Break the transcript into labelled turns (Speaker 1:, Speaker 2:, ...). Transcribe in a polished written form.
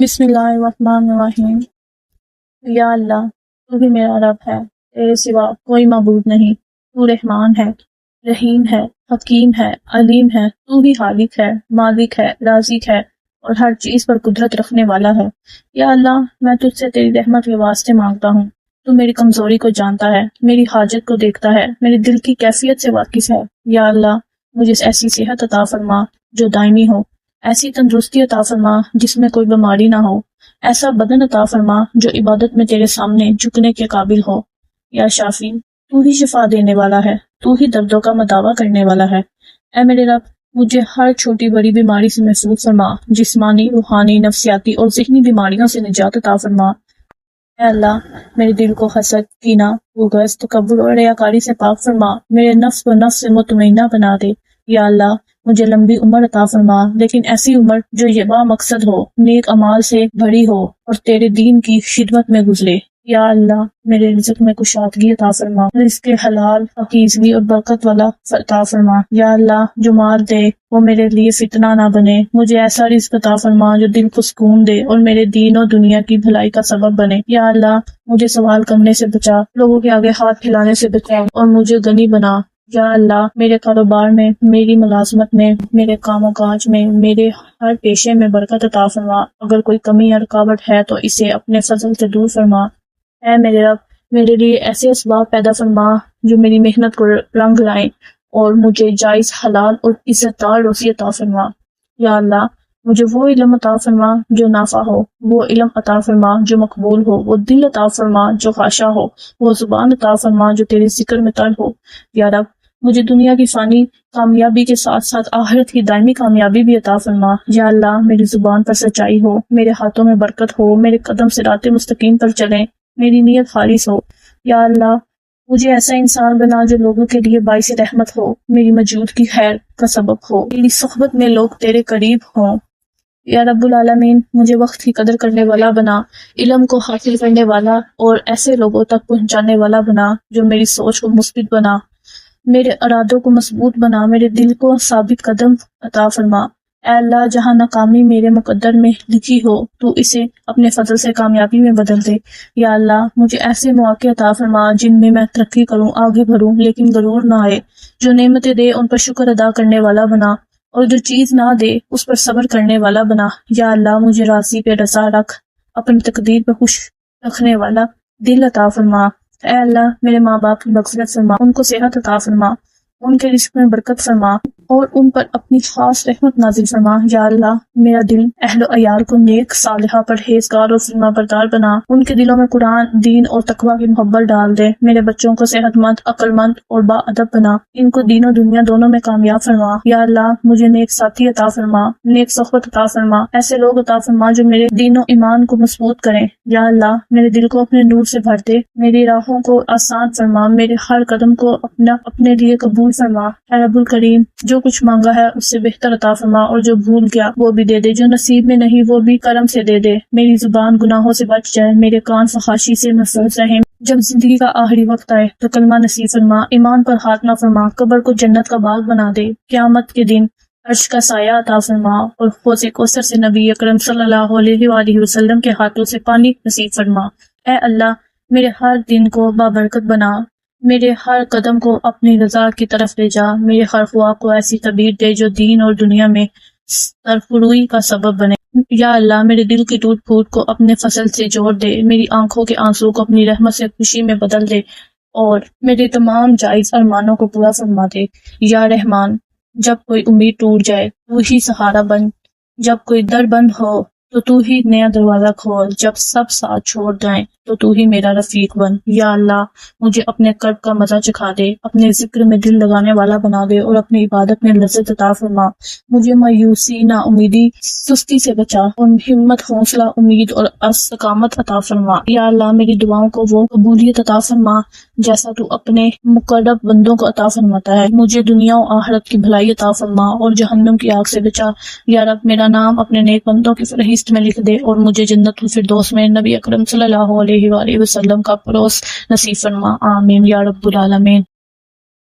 Speaker 1: بسم اللہ الرحمن الرحیم۔ یا اللہ، تو ہی میرا رب ہے، تیرے سوا کوئی معبود نہیں۔ تو رحمان ہے، رحیم ہے، حکیم ہے، علیم ہے۔ تو ہی خالق ہے، مالک ہے، رازق ہے اور ہر چیز پر قدرت رکھنے والا ہے۔ یا اللہ، میں تجھ سے تیری رحمت کے واسطے مانگتا ہوں۔ تو میری کمزوری کو جانتا ہے، میری حاجت کو دیکھتا ہے، میرے دل کی کیفیت سے واقف ہے۔ یا اللہ، مجھے ایسی صحت عطا فرما جو دائمی ہو، ایسی تندرستی عطا فرما جس میں کوئی بیماری نہ ہو، ایسا بدن عطا فرما جو عبادت میں تیرے سامنے جھکنے کے قابل ہو۔ یا شافی، تو ہی شفا دینے والا ہے، تو ہی دردوں کا مداوع کرنے والا ہے۔ اے میرے رب، مجھے ہر چھوٹی بڑی بیماری سے محفوظ فرما، جسمانی، روحانی، نفسیاتی اور ذہنی بیماریوں سے نجات عطا فرما۔ اے اللہ، میرے دل کو حسد، کینہ، بغض، تکبر اور ریاکاری سے پاک فرما، میرے نفس کو نفس سے مطمئنہ بنا دے۔ یا اللہ، مجھے لمبی عمر عطا فرما، لیکن ایسی عمر جو یہ با مقصد ہو، نیک اعمال سے بھری ہو اور تیرے دین کی خدمت میں گزرے۔ یا اللہ، میرے رزق میں کشادگی عطا فرما، رزق حلال، پاکیزگی اور برکت والا عطا فرما۔ یا اللہ، جو مال دے وہ میرے لیے فتنہ نہ بنے، مجھے ایسا رزق عطا فرما جو دل کو سکون دے اور میرے دین اور دنیا کی بھلائی کا سبب بنے۔ یا اللہ، مجھے سوال کرنے سے بچا، لوگوں کے آگے ہاتھ پھیلانے سے بچا اور مجھے غنی بنا۔ یا اللہ، میرے کاروبار میں، میری ملازمت میں، میرے کام و کاج میں، میرے ہر پیشے میں برکت عطا فرما۔ اگر کوئی کمی یا رکاوٹ ہے تو اسے اپنے فضل سے دور فرما۔ اے میرے رب، میرے لیے ایسے اسباب پیدا فرما جو میری محنت کو رنگ لائیں اور مجھے جائز، حلال اور عزت دار روزی عطا فرما۔ یا اللہ، مجھے وہ علم عطا فرما جو نافع ہو، وہ علم عطا فرما جو مقبول ہو، وہ دل عطا فرما جو خاشع ہو، وہ زبان عطا فرما جو تیرے ذکر میں تر ہو۔ یا رب، مجھے دنیا کی فانی کامیابی کے ساتھ ساتھ آخرت کی دائمی کامیابی بھی عطا فرما۔ یا اللہ، میری زبان پر سچائی ہو، میرے ہاتھوں میں برکت ہو، میرے قدم صراط مستقیم پر چلیں، میری نیت خالص ہو۔ یا اللہ، مجھے ایسا انسان بنا جو لوگوں کے لیے باعث رحمت ہو، میری موجود کی خیر کا سبب ہو، میری صحبت میں لوگ تیرے قریب ہوں۔ یا رب العالمین، مجھے وقت کی قدر کرنے والا بنا، علم کو حاصل کرنے والا اور ایسے لوگوں تک پہنچانے والا بنا جو میری سوچ کو مثبت بنا، میرے ارادوں کو مضبوط بنا، میرے دل کو ثابت قدم عطا فرما۔ اے اللہ، جہاں ناکامی میرے مقدر میں لکھی ہو تو اسے اپنے فضل سے کامیابی میں بدل دے۔ یا اللہ، مجھے ایسے مواقع عطا فرما جن میں میں ترقی کروں، آگے بڑھوں، لیکن غرور نہ آئے۔ جو نعمتیں دے ان پر شکر ادا کرنے والا بنا، اور جو چیز نہ دے اس پر صبر کرنے والا بنا۔ یا اللہ، مجھے راضی پہ رضا رکھ، اپنی تقدیر پہ خوش رکھنے والا دل عطا فرما۔ اے اللہ، میرے ماں باپ کی مغفرت فرما، ان کو صحت عطا فرما، ان کے رزق میں برکت فرما اور ان پر اپنی خاص رحمت نازل فرما۔ یا اللہ، میرا دل اہل و عیال کو نیک، صالحہ، پرہیزگار اور فرما بردار بنا، ان کے دلوں میں قرآن، دین اور تقوی کی محبت ڈال دے۔ میرے بچوں کو صحت مند، عقل مند اور با ادب بنا، ان کو دین و دنیا دونوں میں کامیاب فرما۔ یا اللہ، مجھے نیک ساتھی عطا فرما، نیک صحبت عطا فرما، ایسے لوگ عطا فرما جو میرے دین و ایمان کو مضبوط کریں۔ یا اللہ، میرے دل کو اپنے نور سے بھر دے، میری راہوں کو آسان فرما، میرے ہر قدم کو اپنے لیے قبول فرما۔ اے رب الکریم، جو کچھ مانگا ہے اس سے بہتر عطا فرما، اور جو بھول گیا وہ بھی دے دے، جو نصیب میں نہیں وہ بھی کرم سے دے دے۔ میری زبان گناہوں سے بچ جائے، میرے کان فحاشی سے محفوظ رہیں۔ جب زندگی کا آخری وقت آئے تو کلمہ نصیب فرما، ایمان پر ہاتھ نہ فرما، قبر کو جنت کا باغ بنا دے، قیامت کے دن عرش کا سایہ عطا فرما، اور حوض کوثر سے نبی اکرم صلی اللہ علیہ وآلہ وسلم کے ہاتھوں سے پانی نصیب فرما۔ اے اللہ، میرے ہر دن کو بابرکت بنا، میرے ہر قدم کو اپنی رضا کی طرف لے جا، میرے ہر خواہ کو ایسی تعبیر دے جو دین اور دنیا میں سرفروئی کا سبب بنے۔ یا اللہ، میرے دل کی ٹوٹ پھوٹ کو اپنے فضل سے جوڑ دے، میری آنکھوں کے آنسو کو اپنی رحمت سے خوشی میں بدل دے، اور میرے تمام جائز ارمانوں کو پورا فرما دے۔ یا رحمان، جب کوئی امید ٹوٹ جائے تو ہی سہارا بن، جب کوئی در بند ہو تو ہی نیا دروازہ کھول، جب سب ساتھ چھوڑ جائیں تو ہی میرا رفیق بن۔ یا اللہ، مجھے اپنے کرب کا مزہ چکھا دے، اپنے ذکر میں دل لگانے والا بنا دے اور اپنی عبادت میں لذت عطا فرما۔ مجھے مایوسی، نا امیدی، سستی سے بچا اور ہمت، حوصلہ، امید اور استقامت عطا فرما۔ یا اللہ، میری دعاؤں کو وہ قبولیت عطا فرما جیسا تو اپنے مقرب بندوں کو عطا فرماتا ہے۔ مجھے دنیا و آخرت کی بھلائی عطا فرما اور جہنم کی آگ سے بچا۔ یا رب، میرا نام اپنے نیک بندوں کی فہرست میں لکھ دے اور مجھے جنت الفردوس میں نبی اکرم صلی اللہ علیہ وآلہ وسلم کا پڑوس نصیب فرما۔ آمین یا رب العالمین۔